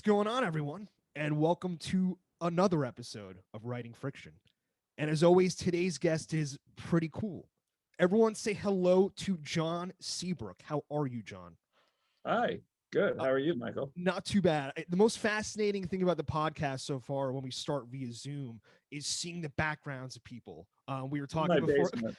What's going on, everyone? And welcome to another episode of Writing Friction. And as always, today's guest is pretty cool. Everyone say hello to John Seabrook. How are you, John? Hi, good. Uh, How are you, Michael? Not too bad. The most fascinating thing about the podcast so far when we start via Zoom is seeing the backgrounds of people. We were In talking my before. basement.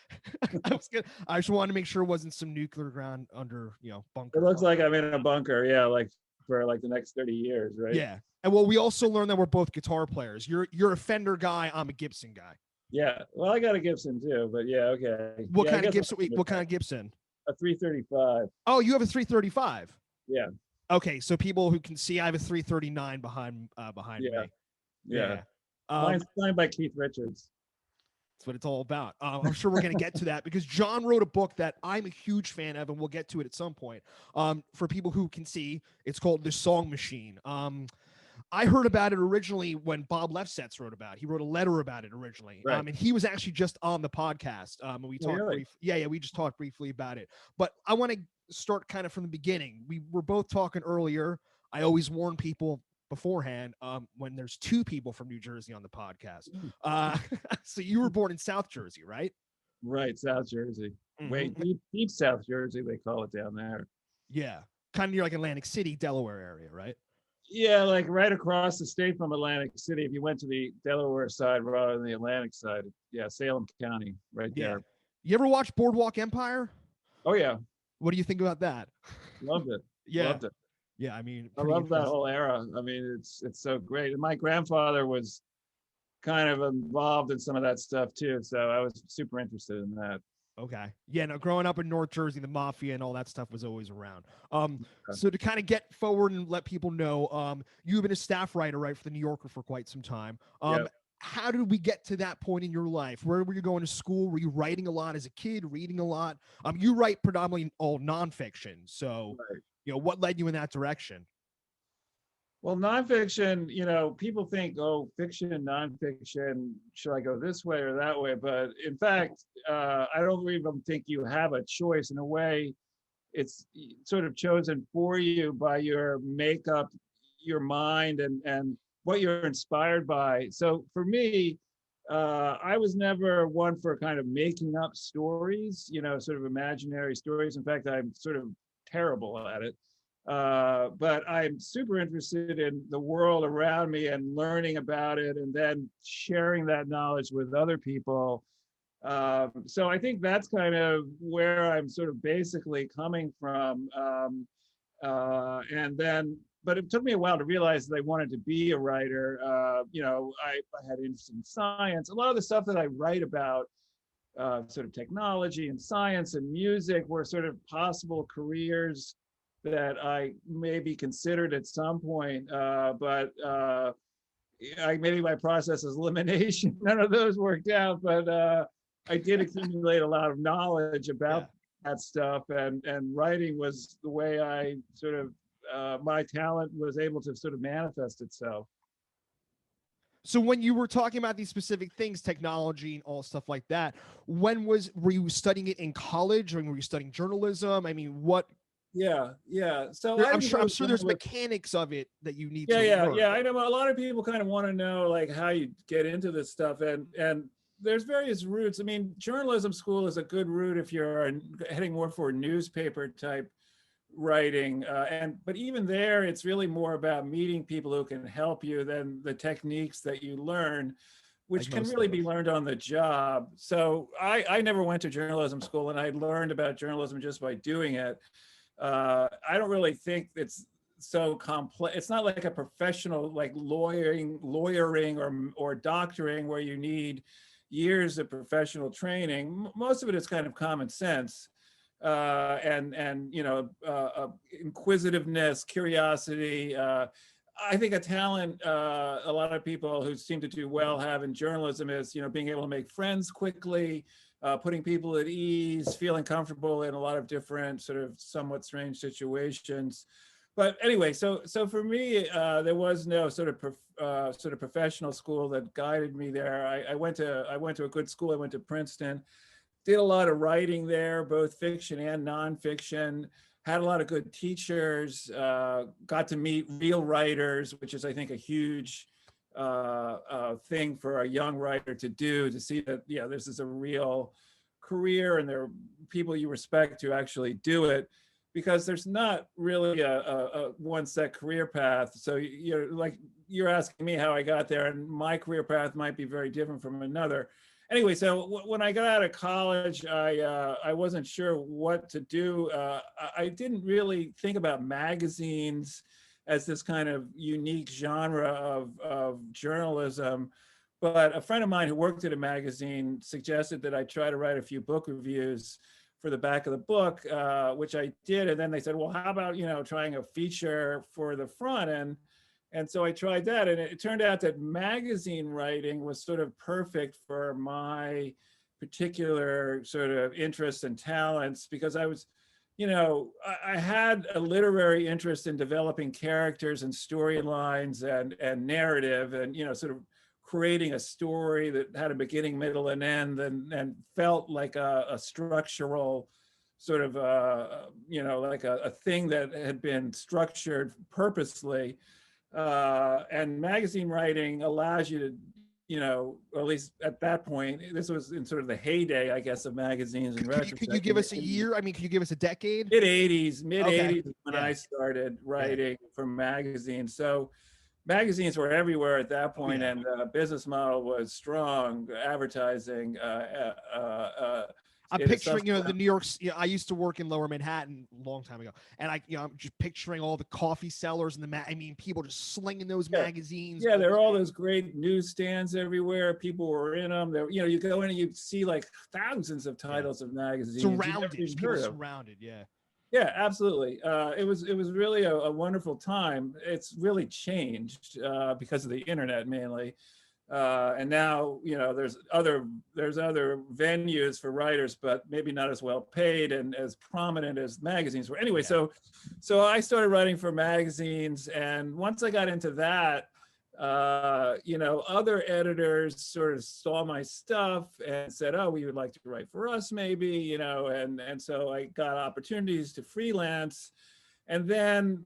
I just wanted to make sure it wasn't some nuclear ground under, It bunker. looks like I'm in a bunker, yeah, like for like the next 30 years, right? Yeah. And well, we also learned that we're both guitar players. You're a Fender guy. I'm a Gibson guy. Yeah. Well, I got a Gibson too, but yeah, okay. What Yeah, I kind of guess Gibson? Wait, what kind of Gibson? a 335. Oh, you have a 335. Yeah, Okay, so people who can see, I have a 339 behind yeah, me. yeah. Yeah, Mine's signed by Keith Richards. that's what it's all about. I'm sure we're gonna get to that because John wrote a book that I'm a huge fan of, and we'll get to it at some point. For people who can see, it's called The Song Machine. I heard about it originally when Bob Lefsetz wrote about it. He wrote a letter about it originally. Right. And he was actually just on the podcast. And we Oh, talked really? Yeah, we just talked briefly about it. But I want to start kind of from the beginning. We were both talking earlier. I always warn people beforehand when there's two people from New Jersey on the podcast. Uh, so you were born in South Jersey, right? Right, South Jersey. Wait, Mm-hmm. deep South Jersey, they call it down there. Yeah. Kind of near like Atlantic City, Delaware area, right? Yeah, like right across the state from Atlantic City. If you went to the Delaware side rather than the Atlantic side, yeah, Salem County, right Yeah. there. You ever watch Boardwalk Empire? Oh yeah, What do you think about that? loved it, Yeah. loved it. Yeah, I mean, I pretty love that interesting. whole era. I mean, it's so great. And my grandfather was kind of involved in some of that stuff too, so I was super interested in that. Okay. Yeah, no, growing up in North Jersey, the mafia and all that stuff was always around. Uh, So to kind of get forward and let people know, you've been a staff writer, right, for the New Yorker for quite some time. Yeah, How did we get to that point in your life? Where were you going to school? Were you writing a lot as a kid, reading a lot? You write predominantly all nonfiction. So, right. what led you in that direction? Well, nonfiction, people think, oh, fiction, nonfiction, should I go this way or that way? But in fact, I don't even think you have a choice. In a way, it's sort of chosen for you by your makeup, your mind, and what you're inspired by. So for me, I was never one for kind of making up stories, sort of imaginary stories. In fact, I'm sort of terrible at it. But I'm super interested in the world around me and learning about it and then sharing that knowledge with other people. So I think that's kind of where I'm sort of basically coming from. And then, but it took me a while to realize that I wanted to be a writer. I had interest in science. A lot of the stuff that I write about, sort of technology and science and music, were sort of possible careers that I maybe considered at some point. But maybe my process is elimination. None of those worked out, but I did accumulate a lot of knowledge Yeah. about that stuff, and writing was the way I sort of my talent was able to sort of manifest itself. So when you were talking about these specific things, technology and all stuff like that, were you studying it in college or were you studying journalism? I mean, what Yeah, yeah. So I didn't I'm go to sure there's journalism. mechanics of it that you need Yeah, to yeah, learn. yeah. I know a lot of people kind of want to know like how you get into this stuff, and there's various routes. I mean, journalism school is a good route if you're heading more for newspaper type writing, and but even there, it's really more about meeting people who can help you than the techniques that you learn, Like which can most really things. be learned on the job. So I never went to journalism school, and I learned about journalism just by doing it. I don't really think it's so complex. It's not like a professional like lawyering or doctoring where you need years of professional training. Most of it is kind of common sense, and inquisitiveness, curiosity. I think a talent a lot of people who seem to do well have in journalism is being able to make friends quickly, putting people at ease, feeling comfortable in a lot of different sort of somewhat strange situations. But anyway, so for me, there was no sort of professional school that guided me there. I went to a good school. I went to Princeton, did a lot of writing there, both fiction and nonfiction. had a lot of good teachers, got to meet real writers, which is, I think, a huge thing for a young writer to do, to see that, yeah, this is a real career and there are people you respect to actually do it, because there's not really a one set career path. So you're like, you're asking me how I got there, and my career path might be very different from another. Anyway, so when I got out of college, I wasn't sure what to do. I didn't really think about magazines as this kind of unique genre of journalism. But a friend of mine who worked at a magazine suggested that I try to write a few book reviews for the back of the book, which I did. And then they said, well, how about, trying a feature for the front? And so I tried that. And it turned out that magazine writing was sort of perfect for my particular sort of interests and talents, because I was, I had a literary interest in developing characters and storylines and narrative, and, sort of creating a story that had a beginning, middle, and end, and felt like a structural sort of, like a thing that had been structured purposely. And magazine writing allows you to, or at least at that point, this was in sort of the heyday, I guess, of magazines. Could you give us a year? I mean, could you give us a decade? Mid 80s Okay. when I started writing for magazines. So magazines were everywhere at that point, and the business model was strong. Advertising. I'm picturing, the New York. I used to work in Lower Manhattan a long time ago, and I'm just picturing all the coffee sellers and I mean, people just slinging those magazines. Yeah, there are all those great newsstands everywhere. People were in them. There, you go in and you see like thousands of titles of magazines. Surrounded. Yeah. Yeah, absolutely. It was really a wonderful time. It's really changed because of the internet mainly. And now, there's other venues for writers, but maybe not as well paid and as prominent as magazines were. Anyway, so I started writing for magazines, and once I got into that, other editors sort of saw my stuff and said, "Oh, we would like to write for us, maybe," and so I got opportunities to freelance. And then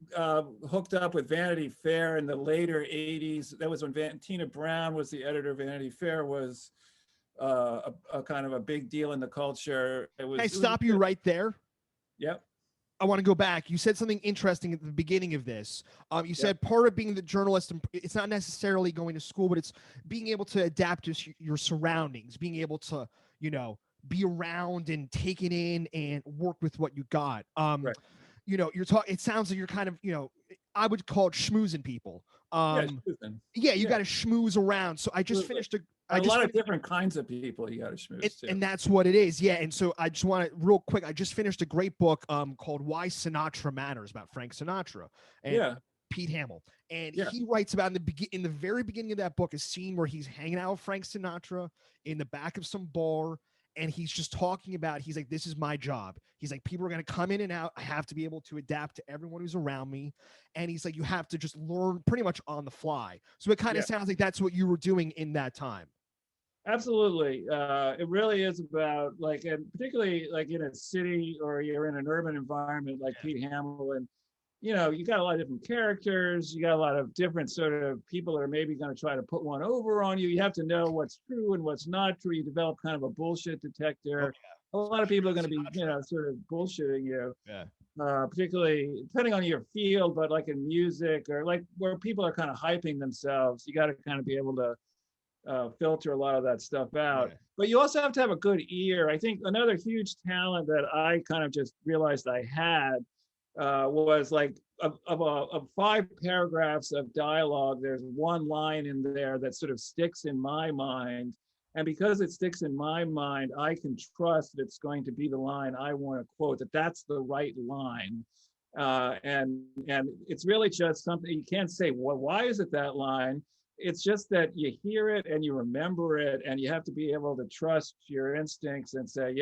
hooked up with Vanity Fair in the later 80s. That was when Tina Brown was the editor of Vanity Fair, was a kind of a big deal in the culture. Can I stop you right there? Yep. I want to go back. You said something interesting at the beginning of this. You said part of being the journalist, it's not necessarily going to school, but it's being able to adapt to your surroundings, being able to, be around and take it in and work with what you got. Right. You're talking, it sounds like you're kind of, I would call it schmoozing people. You got to schmooze around. So I just finished a lot of different kinds of people you got to schmooze too. And that's what it is. Yeah. And so I just want to real quick, I just finished a great book called Why Sinatra Matters, about Frank Sinatra and Pete Hamill. And he writes about in the very beginning of that book, a scene where he's hanging out with Frank Sinatra in the back of some bar. And he's just talking about, he's like, this is my job. He's like, people are going to come in and out. I have to be able to adapt to everyone who's around me. And he's like, you have to just learn pretty much on the fly. So it kind of sounds like that's what you were doing in that time. Absolutely. It really is about and particularly like in a city or you're in an urban environment like Pete Hamill, and you got a lot of different characters. You got a lot of different sort of people that are maybe going to try to put one over on you. You have to know what's true and what's not true. You develop kind of a bullshit detector. A lot of people are going to be, sort of bullshitting you. Particularly depending on your field, but like in music or like where people are kind of hyping themselves, you got to kind of be able to filter a lot of that stuff out. But you also have to have a good ear. I think another huge talent that I kind of just realized I had was like of 5 paragraphs of dialogue, there's one line in there that sort of sticks in my mind. And because it sticks in my mind, I can trust that it's going to be the line I want to quote, that's the right line. And it's really just something you can't say, well, why is it that line? It's just that you hear it and you remember it, and you have to be able to trust your instincts and say,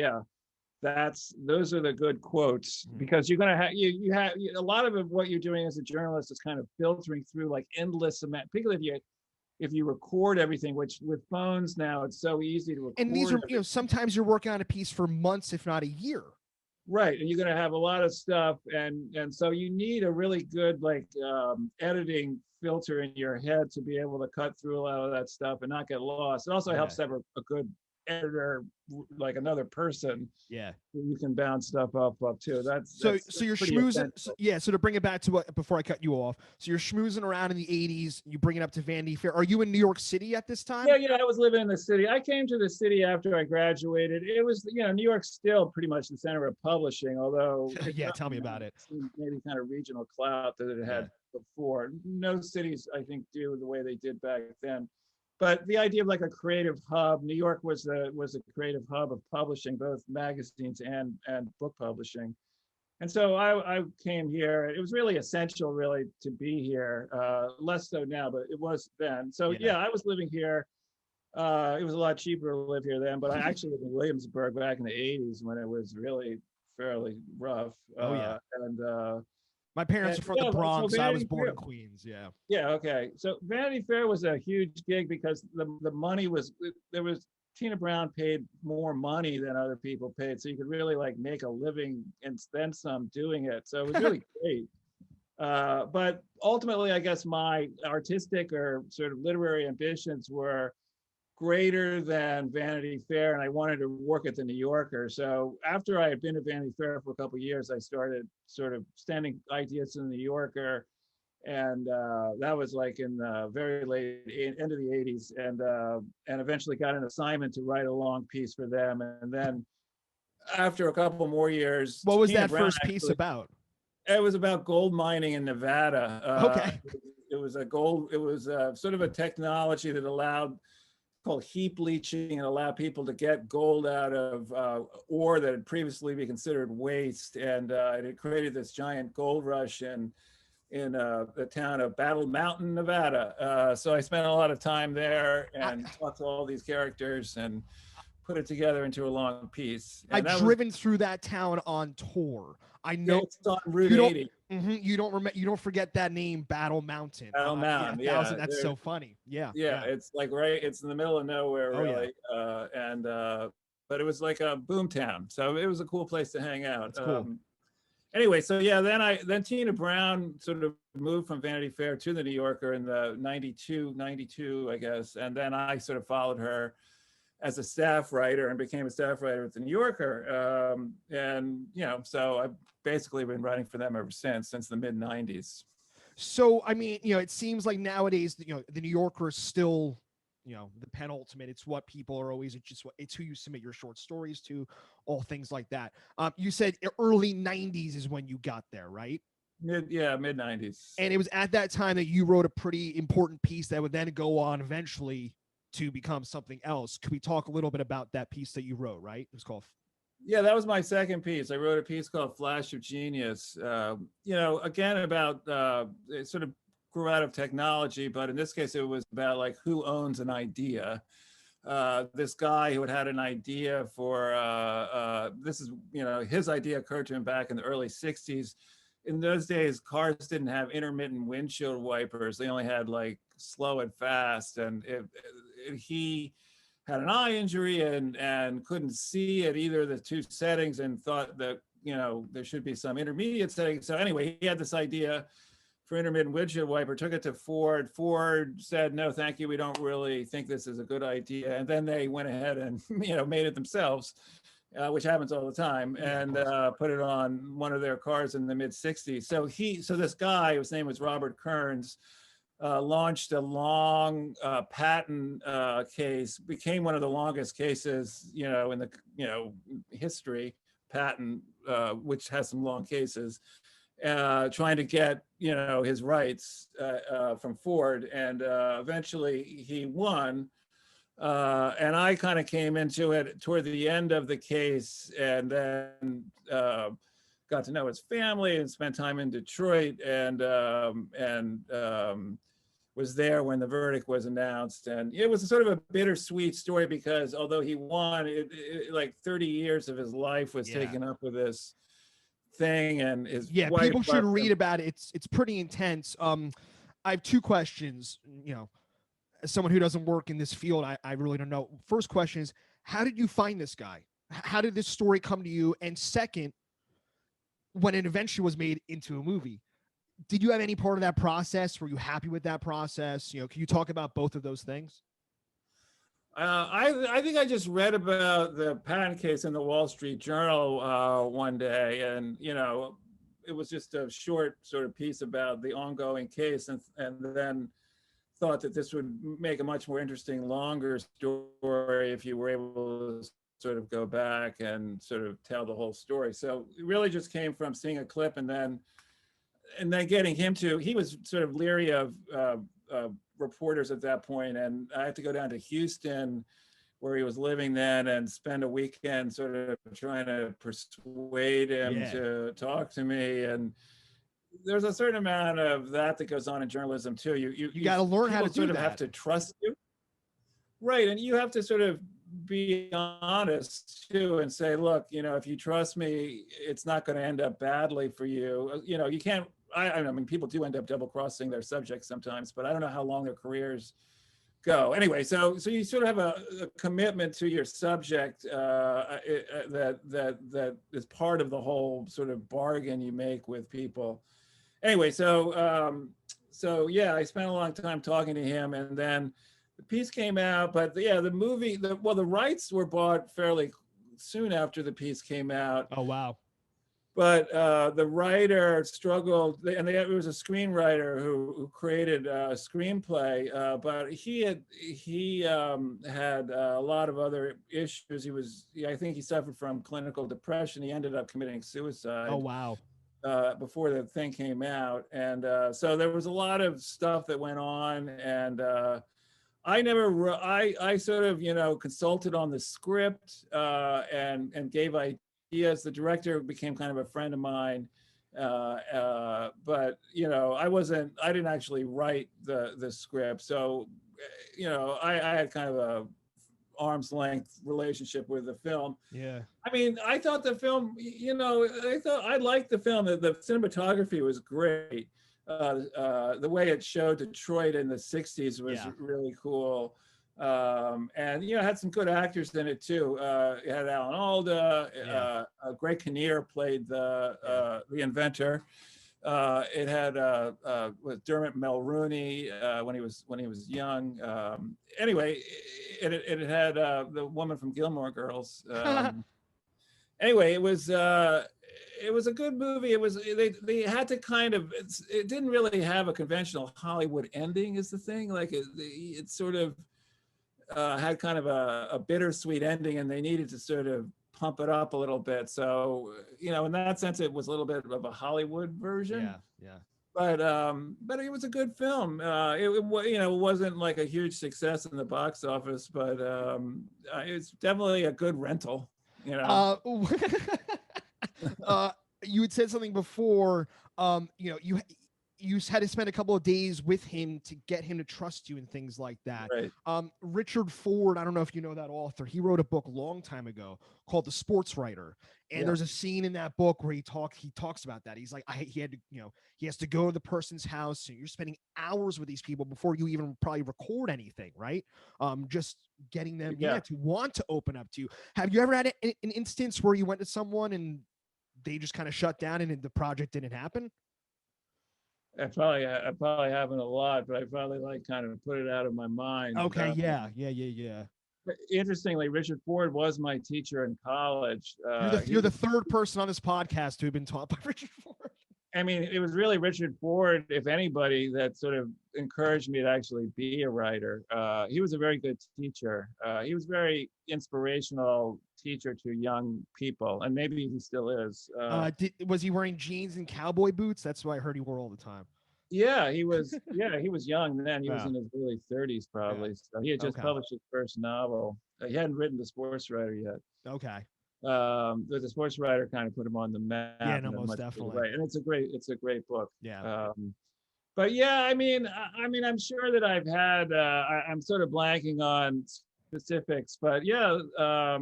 those are the good quotes, because you're going to have, you have a lot of what you're doing as a journalist is kind of filtering through like endless amount, particularly if you record everything, which with phones now, it's so easy to record. And these are, sometimes you're working on a piece for months, if not a year. Right, and you're going to have a lot of stuff, and so you need a really good like editing filter in your head to be able to cut through a lot of that stuff and not get lost. It also Yeah. helps to have a good editor, like another person, Yeah. who you can bounce stuff up too. That's So, that's, so that's you're pretty schmoozing. So, essential. yeah. So to bring it back to what before I cut you off, so you're schmoozing around in the '80s. You bring it up to Vanity Fair. Are you in New York City at this Yeah, time? yeah, I was living in the city. I came to the city after I graduated. It was, New York's still pretty much the center of publishing, although it Yeah. Tell me doesn't about have it. maybe kind of regional clout that it Yeah. had before. No cities, I think, do the way they did back then. But the idea of like a creative hub, New York was a creative hub of publishing, both magazines and book publishing. And so I came here. It was really essential, really, to be here. Less so now, but it was then. So Yeah. yeah, I was living here. It was a lot cheaper to live here then, but I actually lived in Williamsburg back in the 80s when it was really fairly rough. Oh yeah. My parents And are from the yeah, so Bronx. I was Vanity born Fair. in Queens. Yeah. Yeah, okay. So Vanity Fair was a huge gig because the money was there was Tina Brown paid more money than other people paid, so you could really like make a living and then some doing it. So it was really great. But ultimately, I guess my artistic or sort of literary ambitions were greater than Vanity Fair, and I wanted to work at the New Yorker. So after I had been at Vanity Fair for a couple of years, I started sort of sending ideas to the New Yorker, and that was like in the very late end of the '80s, and eventually got an assignment to write a long piece for them, and then after a couple more years, What was Tina that Brown first piece actually. about? It was about gold mining in Nevada. Okay. It was a gold. It was sort of a technology that allowed called heap leaching and allow people to get gold out of ore that had previously been considered waste, and it created this giant gold rush in the town of Battle Mountain, Nevada. So I spent a lot of time there I, and talked to all these characters and put it together into a long piece. And I've that was driven through that town on tour. I yeah, know it's on Route you don't. 80. You don't remember. You don't forget that name, Battle Mountain. Battle Yeah, Mountain. thousand. Yeah, That's so funny. Yeah, yeah, yeah. it's like right. It's in the middle of nowhere, Oh yeah, really. And but it was like a boom town, so it was a cool place to hang out. that's cool. Anyway, so yeah, then Tina Brown sort of moved from Vanity Fair to the New Yorker in the 92, I guess. And then I sort of followed her as a staff writer and became a staff writer at the New Yorker. And, so I've basically been writing for them ever since the mid 90s. So I mean, it seems like nowadays, the New Yorker is still, the penultimate. It's what people are always. It's who you submit your short stories to, all things like that. You said early '90s is when you got there, right? Mid 90s. And it was at that time that you wrote a pretty important piece that would then go on eventually to become something else. Could we talk a little bit about that piece that you wrote? Right? It was called. Yeah, that was my second piece. I wrote a piece called Flash of Genius. Again, about it sort of grew out of technology, but in this case, it was about like who owns an idea. This guy who had an idea for this is, his idea occurred to him back in the early 60s. In those days, cars didn't have intermittent windshield wipers. They only had like slow and fast. And he had an eye injury and couldn't see at either of the two settings and thought that, there should be some intermediate setting. So anyway, he had this idea for intermittent windshield wiper, took it to Ford. Ford said, no, thank you. We don't really think this is a good idea. And then they went ahead and, made it themselves, which happens all the time, and put it on one of their cars in the mid 60s. So this guy, whose name was Robert Kearns, launched a long patent case, became one of the longest cases, in the, history patent, which has some long cases, trying to get, his rights from Ford. And eventually he won. And I kind of came into it toward the end of the case, and then got to know his family and spent time in Detroit, and was there when the verdict was announced. And it was sort of a bittersweet story because although he won, like 30 years of his life was taken up with this thing, and his wife People should left read him. about it. It's pretty intense. I have two questions. As someone who doesn't work in this field, I really don't know. First question is, how did you find this guy? How did this story come to you? And second, when it eventually was made into a movie. Did you have any part of that process? Were you happy with that process? Can you talk about both of those things? I think I just read about the patent case in the Wall Street Journal one day, and it was just a short sort of piece about the ongoing case, and then thought that this would make a much more interesting, longer story if you were able to sort of go back and sort of tell the whole story. So it really just came from seeing a clip and then getting him to. He was sort of leery of reporters at that point, and I had to go down to Houston, where he was living then, and spend a weekend sort of trying to persuade him to talk to me. And there's a certain amount of that goes on in journalism too. You got to learn how to sort do of that. have to trust you, right? And you have to sort of be honest too, and say, look, if you trust me, it's not going to end up badly for you. You can't. I mean, people do end up double crossing their subjects sometimes, but I don't know how long their careers go. Anyway, so you sort of have a commitment to your subject that is part of the whole sort of bargain you make with people. Anyway, so yeah, I spent a long time talking to him, and then the piece came out. But yeah, the movie, the rights were bought fairly soon after the piece came out. Oh wow! But the writer struggled, and it was a screenwriter who created a screenplay. But he had a lot of other issues. I think he suffered from clinical depression. He ended up committing suicide. Oh wow! Before the thing came out, and so there was a lot of stuff that went on, and I sort of consulted on the script and gave ideas. The director became kind of a friend of mine, but I didn't actually write the script, so I had kind of a arm's length relationship with the film. Yeah. I mean, I thought the film, I liked the film. The cinematography was great. The way it showed Detroit in the 60s was really cool. And it had some good actors in it too. It had Alan Alda, Greg Kinnear played the inventor. It had with Dermot Mulroney when he was young. Anyway, it had the woman from Gilmore Girls. Anyway, it was a good movie. It was they had to kind of it didn't really have a conventional Hollywood ending is the thing. Like it sort of had kind of a bittersweet ending, and they needed to sort of pump it up a little bit. So, in that sense, it was a little bit of a Hollywood version. Yeah. But it was a good film. It wasn't like a huge success in the box office, but it's definitely a good rental. You had said something before. You had to spend a couple of days with him to get him to trust you and things like that. Right. Richard Ford, I don't know if you know that author. He wrote a book a long time ago called The Sports Writer. And there's a scene in that book where he talks about that. He's like, he has to go to the person's house, and you're spending hours with these people before you even probably record anything, right? Just getting them to want to open up to you. Have you ever had an instance where you went to someone and they just kind of shut down and the project didn't happen? I probably haven't a lot, but I probably kind of put it out of my mind. Okay. Yeah. Interestingly, Richard Ford was my teacher in college. You're the third person on this podcast who had been taught by Richard Ford. I mean, it was really Richard Ford, if anybody, that sort of encouraged me to actually be a writer. He was a very good teacher. He was very inspirational teacher to young people, and maybe he still is. Was he wearing jeans and cowboy boots? That's what I heard he wore all the time. Yeah, he was. Yeah, he was young then. He was in his early 30s, probably. Yeah. So he had just published his first novel. He hadn't written The Sports Writer yet. Okay. The Sports Writer kind of put him on the map. Yeah, no, most definitely. Right, and it's a great book. Yeah. But yeah, I mean, I'm sure that I've had. I'm sort of blanking on specifics, but yeah,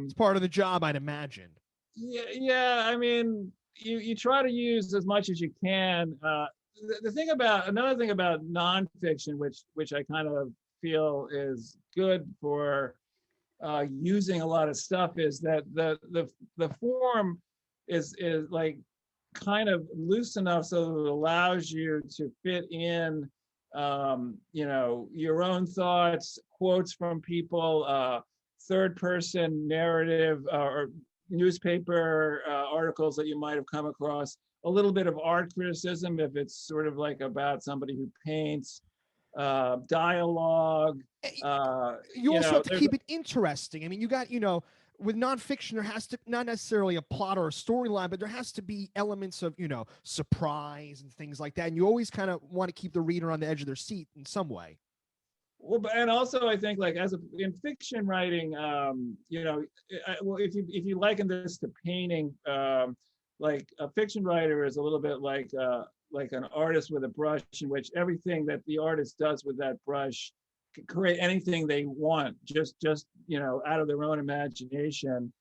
it's part of the job, I'd imagine. Yeah. I mean, you try to use as much as you can. Another thing about nonfiction, which I kind of feel is good for using a lot of stuff, is that the form is like kind of loose enough so that it allows you to fit in, your own thoughts, quotes from people, third person narrative, or newspaper articles that you might have come across, a little bit of art criticism if it's sort of like about somebody who paints, dialogue. Eh, you also have to There's keep it interesting. I mean, you got, with nonfiction, there has to not necessarily a plot or a storyline, but there has to be elements of, surprise and things like that. And you always kind of want to keep the reader on the edge of their seat in some way. Well, and also I think like in fiction writing, well, if you liken this to painting, like a fiction writer is a little bit like an artist with a brush, in which everything that the artist does with that brush can create anything they want, just out of their own imagination.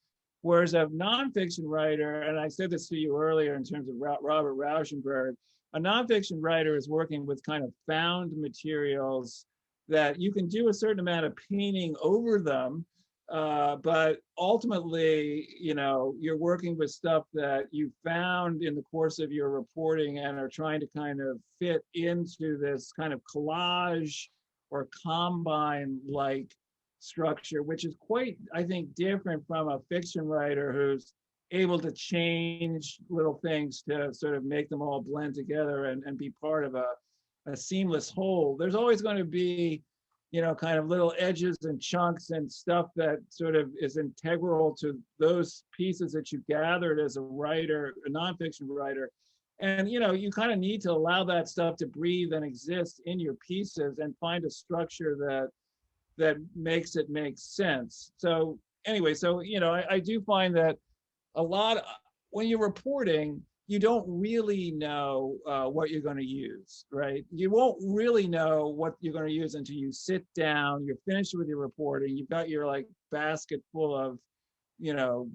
Whereas a nonfiction writer, and I said this to you earlier in terms of Robert Rauschenberg, a nonfiction writer is working with kind of found materials that you can do a certain amount of painting over them, but ultimately, you're working with stuff that you found in the course of your reporting and are trying to kind of fit into this kind of collage or combine-like structure, which is quite, I think, different from a fiction writer who's able to change little things to sort of make them all blend together and be part of a seamless whole. There's always going to be, kind of little edges and chunks and stuff that sort of is integral to those pieces that you gathered as a writer, a nonfiction writer. And, you kind of need to allow that stuff to breathe and exist in your pieces and find a structure that makes it make sense. So anyway, I do find that a lot, when you're reporting, you don't really know what you're going to use, right? You won't really know what you're going to use until you sit down, you're finished with your reporting, you've got your like basket full of,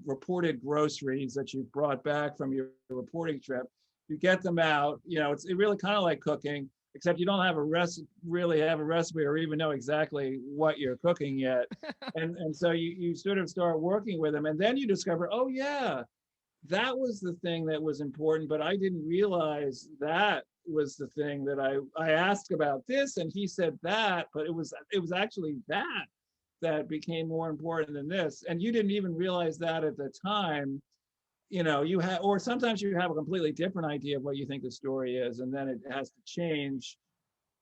reported groceries that you brought back from your reporting trip. You get them out, it's really kind of like cooking, except you don't have really have a recipe or even know exactly what you're cooking yet. And so you sort of start working with them, and then you discover, oh yeah, that was the thing that was important, but I didn't realize that was the thing that I asked about this, and he said that, but it was actually that became more important than this, and you didn't even realize that at the time. You have, or sometimes you have a completely different idea of what you think the story is, and then it has to change.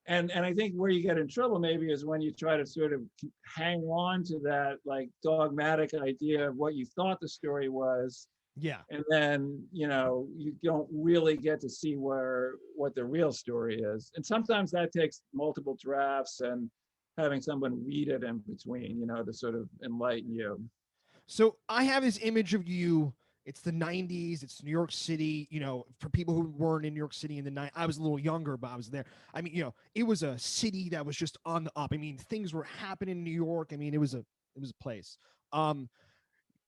And I think where you get in trouble maybe is when you try to sort of hang on to that like dogmatic idea of what you thought the story was. Yeah. And then, you don't really get to see what the real story is. And sometimes that takes multiple drafts and having someone read it in between, to sort of enlighten you. So I have this image of you. It's the 90s. It's New York City. For people who weren't in New York City in the 90s, I was a little younger, but I was there. I mean, it was a city that was just on the up. I mean, things were happening in New York. I mean, it was a place.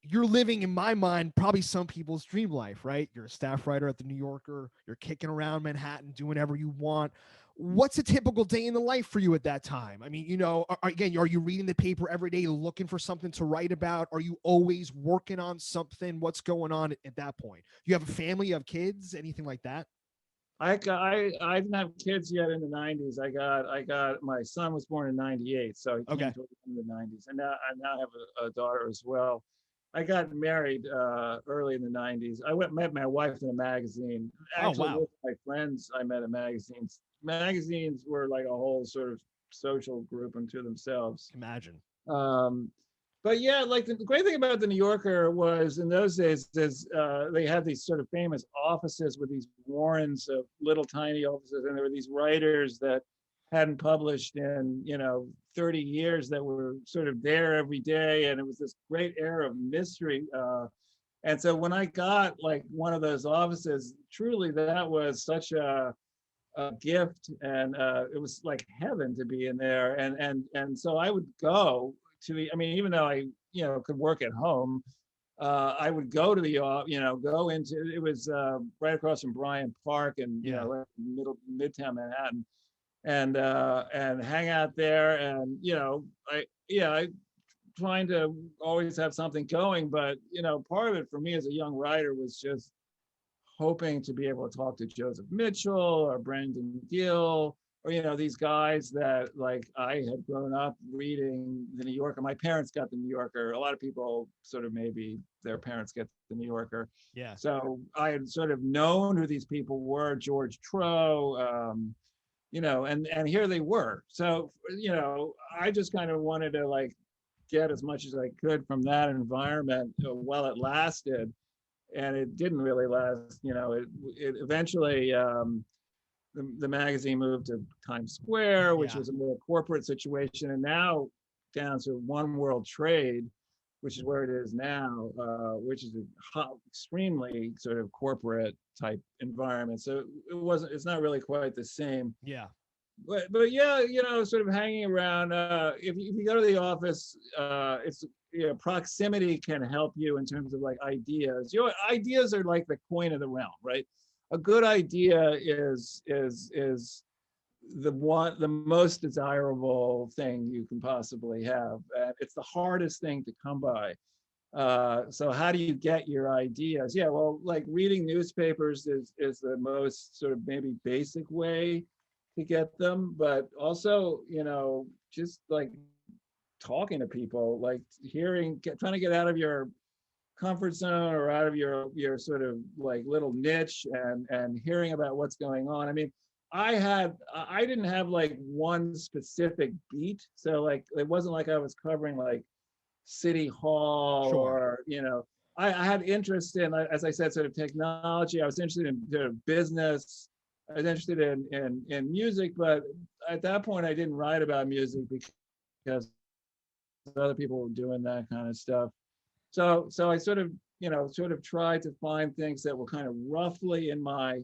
You're living, in my mind, probably some people's dream life, right? You're a staff writer at the New Yorker. You're kicking around Manhattan, doing whatever you want. What's a typical day in the life for you at that time? I mean, again, are you reading the paper every day looking for something to write about? Are you always working on something? What's going on at that point? You have a family? You have kids? Anything like that? I didn't have kids yet in the 90s. I got my son was born in 98, so he came to in the 90s, and now I now have a daughter as well. I got married early in the 90s. I met my wife in a magazine. Actually, with my friends, I met in magazines. Magazines were like a whole sort of social group unto themselves. Imagine. But yeah, like the great thing about the New Yorker was in those days is they had these sort of famous offices with these warrens of little tiny offices, and there were these writers that hadn't published in 30 years that were sort of there every day, and it was this great air of mystery. And so when I got like one of those offices, truly that was such a gift, and it was like heaven to be in there. And so I would go to the, I mean, even though I could work at home, I would go to the go into, it was right across from Bryant Park and Midtown Manhattan, and hang out there, and I trying to always have something going, but part of it for me as a young writer was just hoping to be able to talk to Joseph Mitchell or Brendan Gill, or, you know, these guys that like I had grown up reading the New Yorker. My parents got the New Yorker. A lot of people sort of maybe their parents get the New Yorker. Yeah. So I had sort of known who these people were, George Trow, you know, and here they were. So, you know, I just kind of wanted to like get as much as I could from that environment while it lasted. And it didn't really last, you know, it eventually, the magazine moved to Times Square, which Yeah. was a more corporate situation, and now down to One World Trade, which is where it is now, which is a extremely sort of corporate type environment. So it's not really quite the same. Yeah. But yeah, you know, sort of hanging around. If you go to the office, it's, you know, proximity can help you in terms of like ideas. You know, ideas are like the coin of the realm, right? A good idea is the most desirable thing you can possibly have. It's the hardest thing to come by. So how do you get your ideas? Yeah, well, like reading newspapers is the most sort of maybe basic way to get them, but also, you know, just like talking to people, like trying to get out of your comfort zone or out of your sort of like little niche and hearing about what's going on. I mean, I didn't have like one specific beat, so like it wasn't like I was covering like City Hall Sure. or, you know, I had interest in, as I said, sort of technology. I was interested in sort of business. I was interested in music, but at that point I didn't write about music because other people were doing that kind of stuff. So I sort of, you know, sort of tried to find things that were kind of roughly in my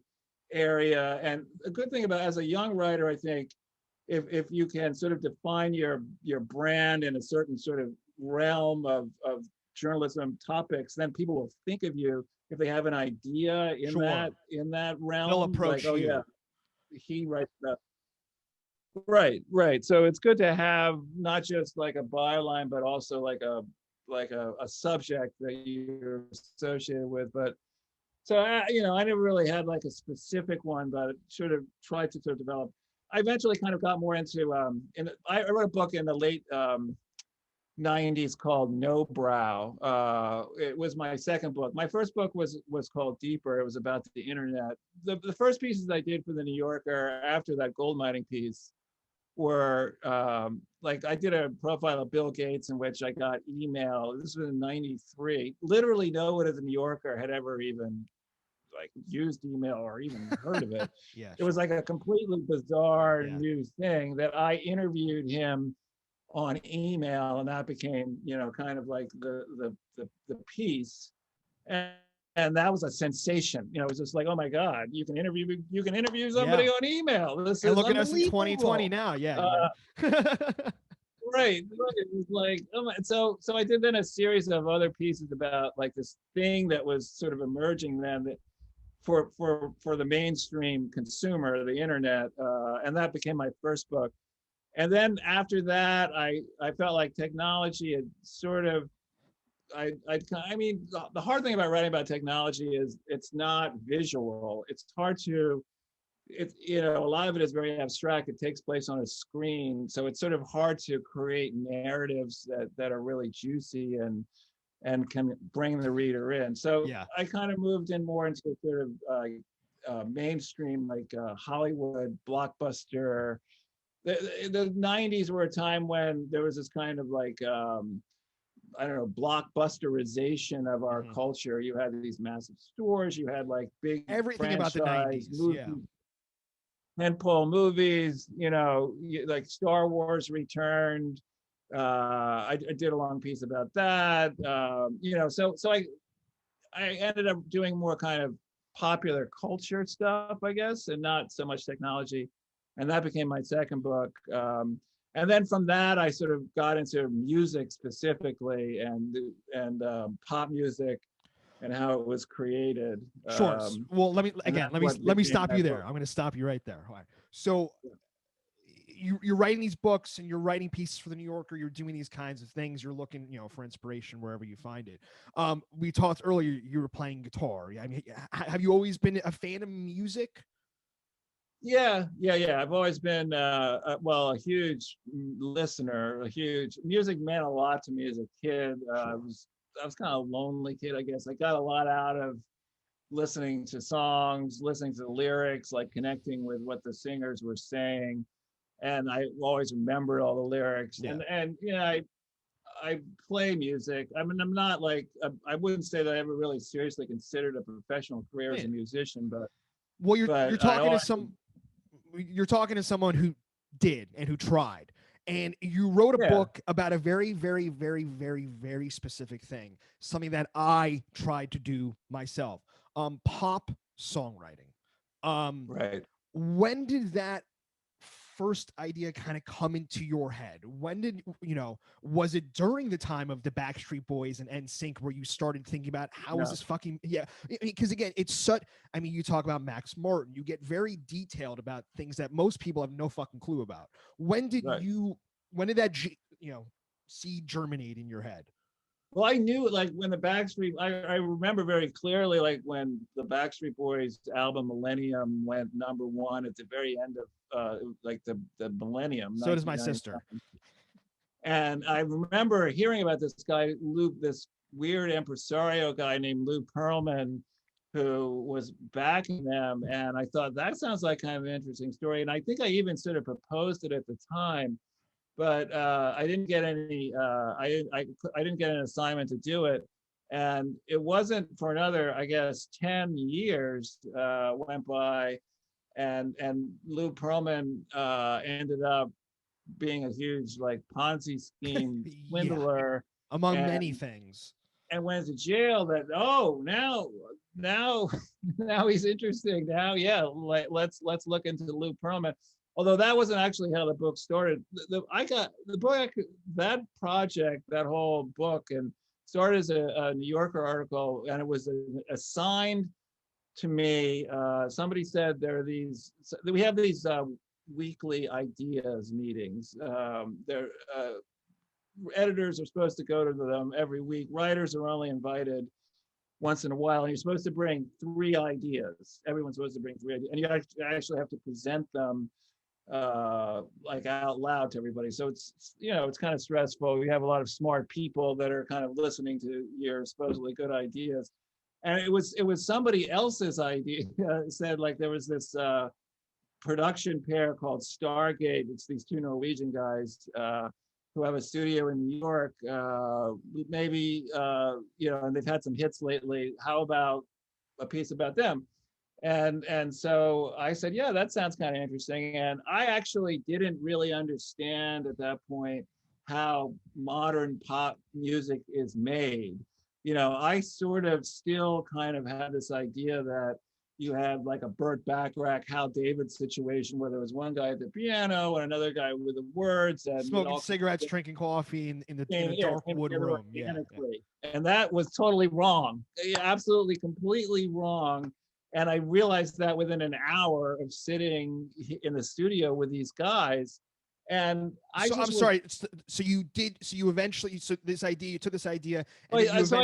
area. And a good thing about, as a young writer, I think, if you can sort of define your brand in a certain sort of realm of journalism topics, then people will think of you if they have an idea in Sure. that realm. They'll approach like, oh you. yeah, he writes about. Right. So it's good to have not just like a byline, but also like a subject that you're associated with. But so you know, I never really had like a specific one, but sort of tried to sort of develop. I eventually kind of got more into I wrote a book in the late 90s called No Brow. It was my second book. My first book was called Deeper. It was about the internet. The first pieces I did for the New Yorker after that gold mining piece were like I did a profile of Bill Gates in which I got email. This was in '93. Literally no one at the New Yorker had ever even like used email or even heard of it. Yeah. It was like a completely bizarre Yeah. new thing that I interviewed him on email, and that became, you know, kind of like the piece. And that was a sensation. You know, it was just like, oh my God, you can interview somebody Yeah. on email. This And is look at us in unbelievable. 2020 now. Yeah. You know? Right. It was like, oh my, so I did then a series of other pieces about like this thing that was sort of emerging then that for the mainstream consumer, the internet, and that became my first book. And then after that, I felt like technology had sort of, I mean, the hard thing about writing about technology is it's not visual. It's hard to, you know, a lot of it is very abstract. It takes place on a screen. So it's sort of hard to create narratives that are really juicy and can bring the reader in. So Yeah. I kind of moved in more into sort of mainstream, like Hollywood blockbuster. The 90s were a time when there was this kind of like I don't know, blockbusterization of our culture. You had these massive stores, you had like big Everything about the 90s. movies, Yeah. tentpole movies, you know, like Star Wars returned. I did a long piece about that. You know, so I ended up doing more kind of popular culture stuff, I guess, and not so much technology. And that became my second book. And then from that, I sort of got into music specifically and pop music and how it was created. Sure. Well, let me stop you there. Book. I'm going to stop you right there. All right. So you're writing these books and you're writing pieces for the New Yorker. You're doing these kinds of things. You're looking, for inspiration wherever you find it. We talked earlier. You were playing guitar. I mean, have you always been a fan of music? Yeah. I've always been, a huge listener. A huge music meant a lot to me as a kid. I was kind of a lonely kid, I guess. I got a lot out of listening to songs, listening to the lyrics, like connecting with what the singers were saying, and I always remembered all the lyrics. Yeah. And I play music. I mean, I'm not like I wouldn't say that I ever really seriously considered a professional career as a musician, but well, you're talking always, you're talking to someone who did and who tried. And you wrote a book about a very, very, very, very, very specific thing, something that I tried to do myself. Pop songwriting. Right. When did that first idea kind of come into your head? When did, was it during the time of the Backstreet Boys and NSYNC where you started thinking about how is this fucking, because again, it's such, I mean, you talk about Max Martin, you get very detailed about things that most people have no fucking clue about. When did that, seed germinate in your head? Well, I knew like when the Backstreet, I remember very clearly like when the Backstreet Boys album Millennium went #1 at the very end of like the millennium. So does my sister. And I remember hearing about this guy, this weird impresario guy named Lou Pearlman, who was backing them. And I thought that sounds like kind of an interesting story. And I think I even sort of proposed it at the time, but I didn't get any. I didn't get an assignment to do it, and it wasn't for another, I guess, 10 years went by, and Lou Pearlman ended up being a huge like Ponzi scheme swindler, among many things, and went to jail. That now he's interesting. Now, let's look into Lou Pearlman. Although that wasn't actually how the book started. I got the book, that project, that whole book, and started as a New Yorker article, and it was assigned to me. Somebody said we have these weekly ideas meetings. Editors are supposed to go to them every week. Writers are only invited once in a while, and you're supposed to bring 3 ideas. Everyone's supposed to bring 3 ideas, and you actually have to present them like out loud to everybody. So it's kind of stressful. We have a lot of smart people that are kind of listening to your supposedly good ideas, and it was somebody else's idea. Said like there was this production pair called Stargate. It's these 2 Norwegian guys who have a studio in New York. Maybe and they've had some hits lately. How about a piece about them? And so I said, yeah, that sounds kind of interesting. And I actually didn't really understand at that point how modern pop music is made. I sort of still kind of had this idea that you had like a Burt Bacharach, Hal David situation where there was one guy at the piano and another guy with the words and smoking cigarettes, drinking coffee in the dark wood room. Yeah. And that was totally wrong. Absolutely, completely wrong. And I realized that within an hour of sitting in the studio with these guys. And I I'm sorry. So you eventually, this idea, you took this idea. And so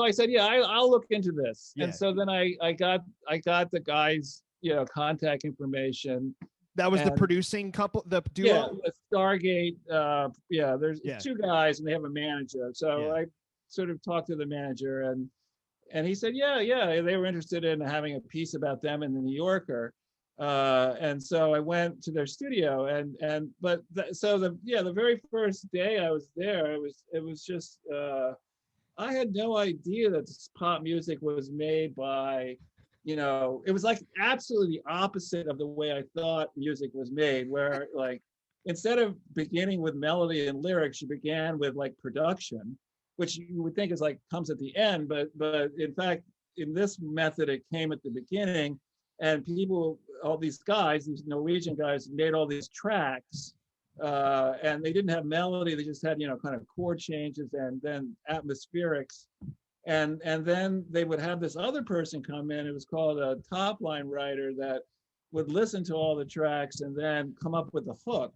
I said, yeah, I'll look into this. Yeah. And so then I got the guys, contact information. That was the producing couple, the duo? Yeah, Stargate. There's 2 guys and they have a manager. So I sort of talked to the manager and he said, yeah, they were interested in having a piece about them in the New Yorker. And so I went to their studio the very first day I was there, it was just, I had no idea that this pop music was made by, it was like absolutely the opposite of the way I thought music was made, where like, instead of beginning with melody and lyrics, you began with like production, which you would think is like comes at the end, but in fact, in this method, it came at the beginning, and all these guys, these Norwegian guys, made all these tracks, and they didn't have melody; they just had kind of chord changes and then atmospherics, and then they would have this other person come in. It was called a top line writer that would listen to all the tracks and then come up with a hook.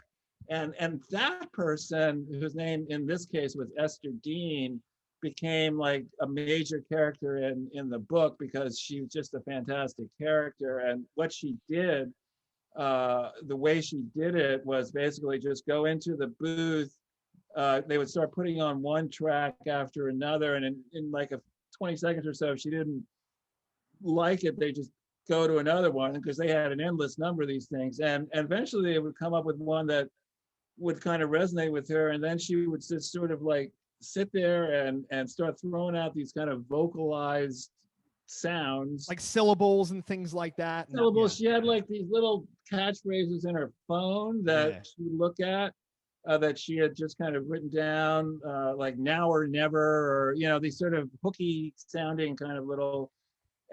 And that person, whose name in this case was Esther Dean, became like a major character in the book because she was just a fantastic character. And what she did, the way she did it was basically just go into the booth. They would start putting on one track after another, and in like a 20 seconds or so, if she didn't like it, they just go to another one, because they had an endless number of these things. And eventually they would come up with one that would kind of resonate with her, and then she would just sort of like sit there and start throwing out these kind of vocalized sounds, like syllables and things like that. syllables. She had like these little catchphrases in her phone that she would look at, that she had just kind of written down, like now or never, or these sort of hooky sounding kind of little.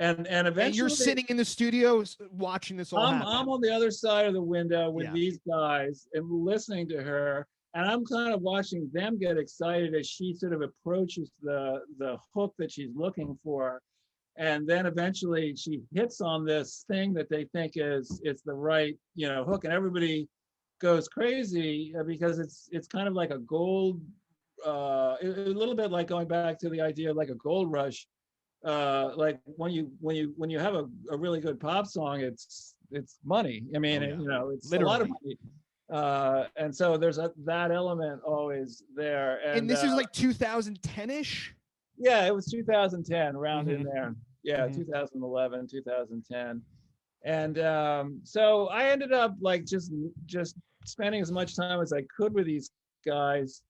And eventually, and you're sitting in the studio watching this all happen. I'm on the other side of the window with these guys and listening to her, and I'm kind of watching them get excited as she sort of approaches the hook that she's looking for. And then eventually she hits on this thing that they think is the right hook, and everybody goes crazy because it's kind of like a gold, a little bit like going back to the idea of like a gold rush. Like when you have a really good pop song, it's money. I mean, it's literally a lot of money. And so there's that element always there. And this is like 2010-ish. Yeah, it was 2010, around in there. Yeah, 2011, 2010. And so I ended up like just spending as much time as I could with these guys.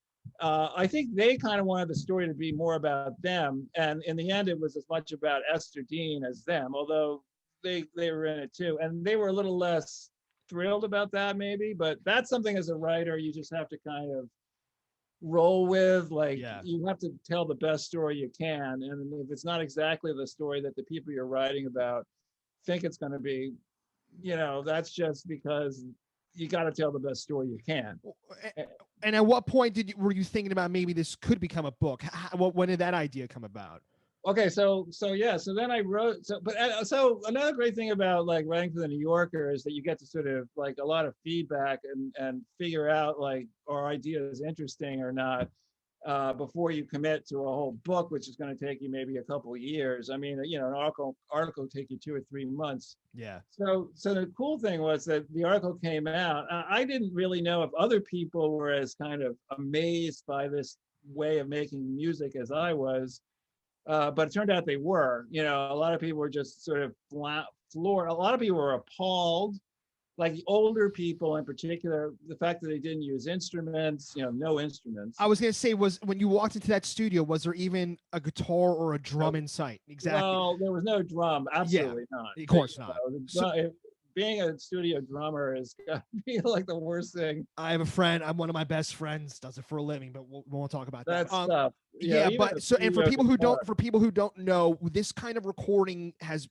I think they kind of wanted the story to be more about them, and in the end, it was as much about Esther Dean as them. Although they were in it too, and they were a little less thrilled about that, maybe. But that's something as a writer you just have to kind of roll with. Like you have to tell the best story you can, and if it's not exactly the story that the people you're writing about think it's going to be, that's just because you got to tell the best story you can. And at what point were you thinking about maybe this could become a book? When did that idea come about? Okay, so then I wrote. So another great thing about like writing for the New Yorker is that you get to sort of like a lot of feedback and figure out like our idea is interesting or not, before you commit to a whole book, which is going to take you maybe a couple of years. I mean, an article will take you 2 or 3 months. Yeah. So the cool thing was that the article came out. I didn't really know if other people were as kind of amazed by this way of making music as I was, but it turned out they were. A lot of people were just sort of floored. A lot of people were appalled. Like the older people in particular, the fact that they didn't use instruments, no instruments. I was going to say, was when you walked into that studio, was there even a guitar or a drum in sight? Exactly. Well, there was no drum. Absolutely not. Of course not. Being a studio drummer is gotta be like the worst thing. I have a friend. I'm one of my best friends. Does it for a living, but we won't talk about that. Stuff. But so, and for people who don't know, this kind of recording has,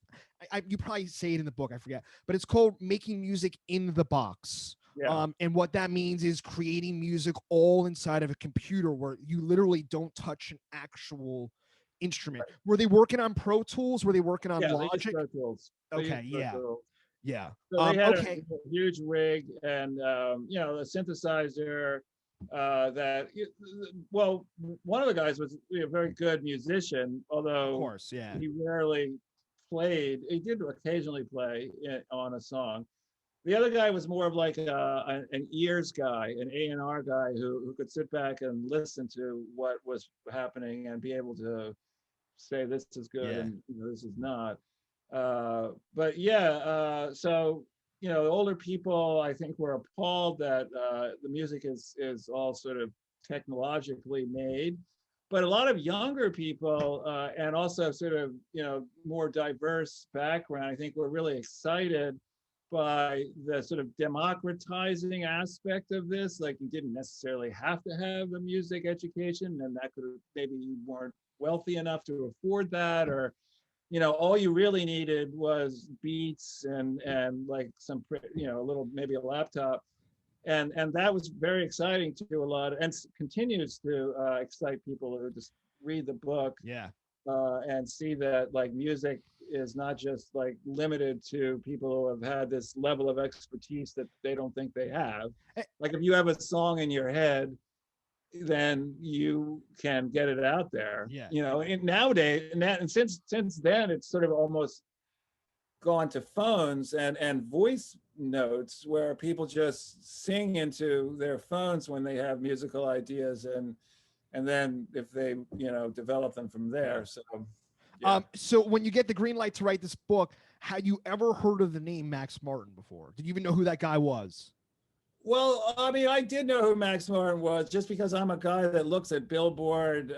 you probably say it in the book, I forget, but it's called making music in the box. Yeah. And what that means is creating music all inside of a computer where you literally don't touch an actual instrument. Right. Were they working on Pro Tools? Were they working on Logic? Pro Tools. Okay. Yeah. So they had a huge rig and a synthesizer. One of the guys was a very good musician, although of course, he rarely played. He did occasionally play on a song. The other guy was more of like an ears guy, an A&R guy who could sit back and listen to what was happening and be able to say this is good and this is not. So the older people, I think, were appalled that the music is all sort of technologically made, but a lot of younger people and also sort of more diverse background, I think, were really excited by the sort of democratizing aspect of this. Like you didn't necessarily have to have a music education, and that could have, maybe you weren't wealthy enough to afford that, or all you really needed was beats and like some, a little, maybe a laptop. And that was very exciting to a lot, and continues to excite people who just read the book. Yeah. And see that like music is not just like limited to people who have had this level of expertise that they don't think they have. Eh, Like if you have a song in your head, then you can get it out there. Yeah. You know, and nowadays, and since then, it's sort of almost gone to phones and voice notes where people just sing into their phones when they have musical ideas, and then if they, you know, develop them from there. So yeah. So when you get the green light to write this book, had you ever heard of the name Max Martin before? Did you even know who that guy was? Well, I mean, I did know who Max Martin was just because I'm a guy that looks at Billboard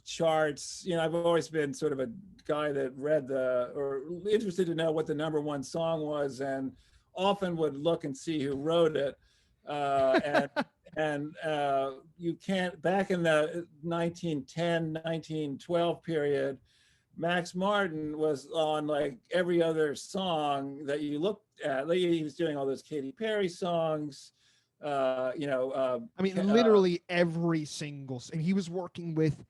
charts. You know, I've always been sort of a guy that read or interested to know what the #1 song was, and often would look and see who wrote it. And you can't, back in the 1910, 1912 period, Max Martin was on like every other song that you looked at. Like, he was doing all those Katy Perry songs, you know. I mean, literally every single, and he was working with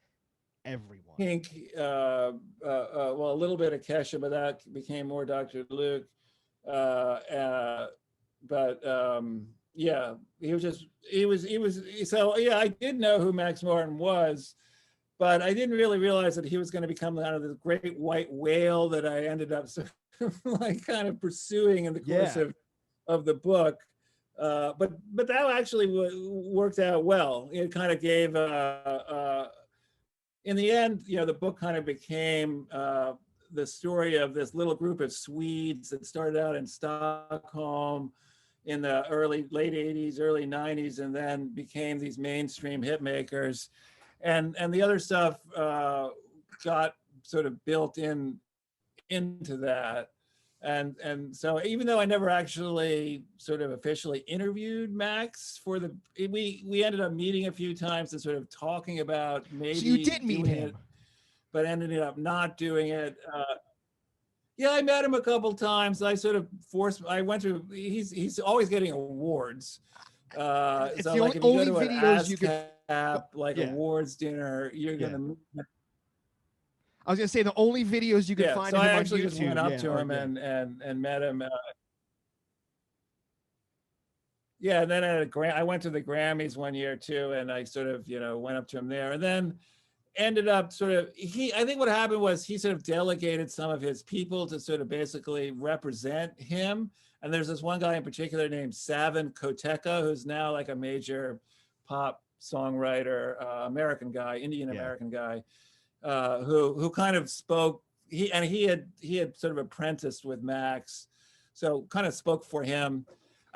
everyone. Pink, well, a little bit of Kesha, but that became more Dr. Luke. But yeah, so yeah, I did know who Max Martin was, but I didn't really realize that he was going to become kind of the great white whale that I ended up sort of like kind of pursuing in the course of the book. But that actually worked out well. It kind of gave, in the end, you know, the book kind of became the story of this little group of Swedes that started out in Stockholm in the late 80s, early 90s, and then became these mainstream hit makers. And the other stuff got sort of built into that. And so even though I never actually sort of officially interviewed Max we ended up meeting a few times and sort of talking about maybe. So you did meet him, but ended up not doing it. Yeah, I met him a couple times. I sort of he's always getting awards. it's so the like only if you go to videos you could, awards dinner, you're gonna. I was gonna say the only videos you could find so of him I on actually YouTube. just went up to him and met him. Yeah, and then I went to the Grammys one year too, and I sort of, you know, went up to him there, and then ended up sort of, I think what happened was he sort of delegated some of his people to sort of basically represent him. And there's this one guy in particular named Savin Koteka, who's now like a major pop songwriter, American guy, Indian American guy, who kind of spoke. He had sort of apprenticed with Max, so kind of spoke for him.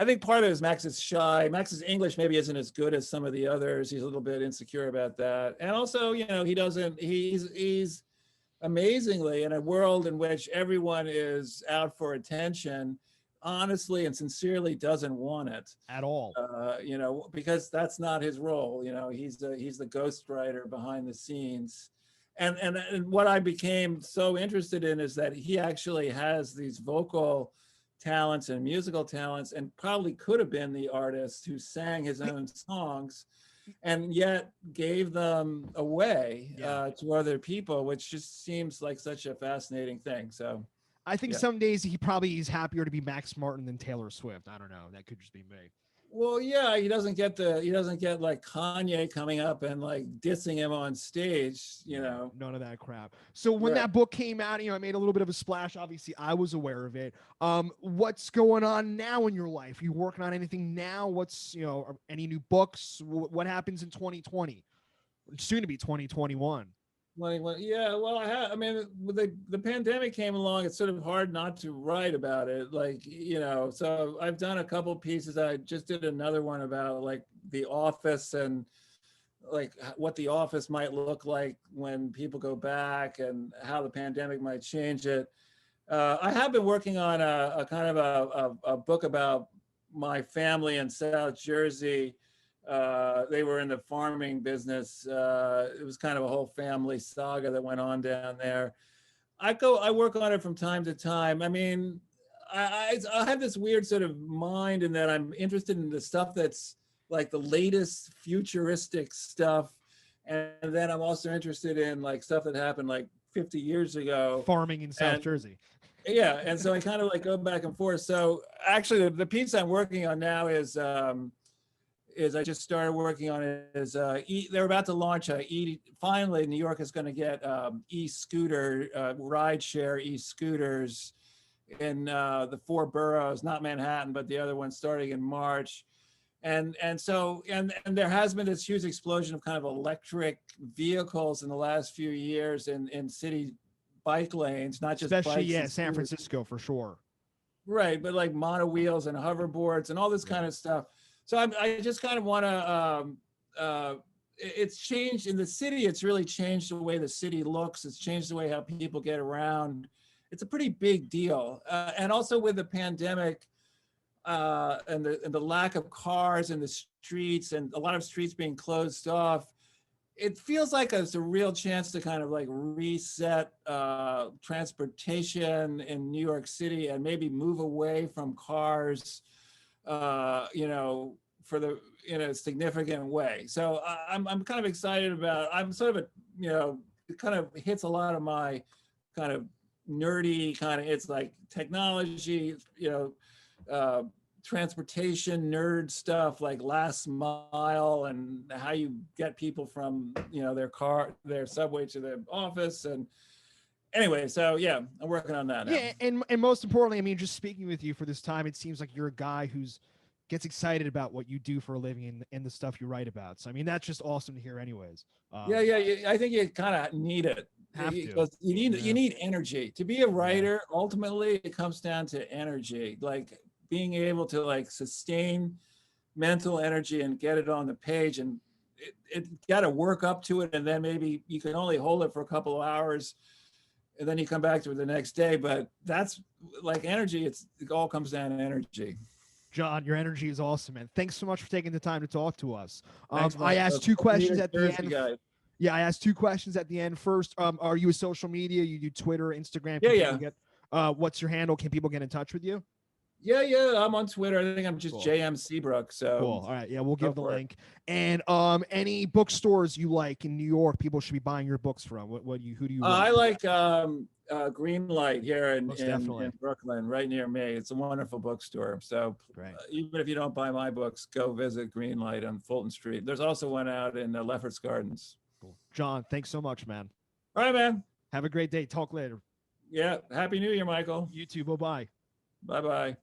I think part of it is Max is shy. Max's English maybe isn't as good as some of the others. He's a little bit insecure about that. And also, you know, he's amazingly, in a world in which everyone is out for attention, honestly and sincerely doesn't want it at all. You know, because that's not his role. You know, he's the ghostwriter behind the scenes. And what I became so interested in is that he actually has these vocal talents and musical talents, and probably could have been the artist who sang his own songs and yet gave them away to other people, which just seems like such a fascinating thing. So I think some days he probably is happier to be Max Martin than Taylor Swift. I don't know. That could just be me. Well, yeah, he doesn't get like Kanye coming up and like dissing him on stage, you know. None of that crap. So when that book came out, you know, I made a little bit of a splash. Obviously, I was aware of it. What's going on now in your life? You working on anything now? What's, you know, any new books? What happens in 2020? It's soon to be 2021. Yeah, well, I mean, the pandemic came along. It's sort of hard not to write about it, like, you know. So I've done a couple pieces. I just did another one about like the office and like what the office might look like when people go back and how the pandemic might change it. I have been working on a kind of a book about my family in South Jersey. They were in the farming business. It was kind of a whole family saga that went on down there. I work on it from time to time. I mean, I have this weird sort of mind in that I'm interested in the stuff that's like the latest futuristic stuff. And then I'm also interested in like stuff that happened like 50 years ago. Farming in South And Jersey. yeah, and so I kind of like go back and forth. So actually, the piece I'm working on now is I just started working on it. They're about to launch finally New York is going to get e-scooter ride share e-scooters in the 4 boroughs, not Manhattan, but the other one starting in March. And there has been this huge explosion of kind of electric vehicles in the last few years in city bike lanes, not just Especially, bikes and San scooters. Francisco for sure. Right, but like monowheels and hoverboards and all this kind of stuff. So I just kind of want to. It's changed in the city. It's really changed the way the city looks. It's changed the way how people get around. It's a pretty big deal, and also with the pandemic and the lack of cars in the streets and a lot of streets being closed off. It feels like it's a real chance to kind of like reset transportation in New York City and maybe move away from cars, in a significant way. So I'm kind of excited about. I'm sort of it kind of hits a lot of my kind of nerdy kind of. It's like technology, transportation nerd stuff like last mile and how you get people from their subway to their office. And anyway, so yeah, I'm working on that now. Yeah, and most importantly, I mean, just speaking with you for this time, it seems like you're a guy who's gets excited about what you do for a living and the stuff you write about. So I mean, that's just awesome to hear anyways. Yeah, I think you kind of need it. Because you need energy to be a writer. Ultimately it comes down to energy, like being able to like sustain mental energy and get it on the page, and it got to work up to it, and then maybe you can only hold it for a couple of hours and then you come back to it the next day. But that's like energy. It all comes down to energy. John, your energy is awesome, man. Thanks so much for taking the time to talk to us. Thanks, I asked 2 questions at the end. Guys. Yeah, I asked 2 questions at the end. First, are you a social media? You do Twitter, Instagram? What's your handle? Can people get in touch with you? Yeah, I'm on Twitter. I think I'm just Cool. JM Seabrook. So cool. All right, yeah, we'll give the link. And any bookstores you like in New York, people should be buying your books from. Who do you? I like Greenlight here in Brooklyn, right near me. It's a wonderful bookstore. So even if you don't buy my books, go visit Greenlight on Fulton Street. There's also one out in Lefferts Gardens. Cool. John, thanks so much, man. All right, man. Have a great day. Talk later. Yeah. Happy New Year, Michael. You too. Bye-bye. Bye-bye.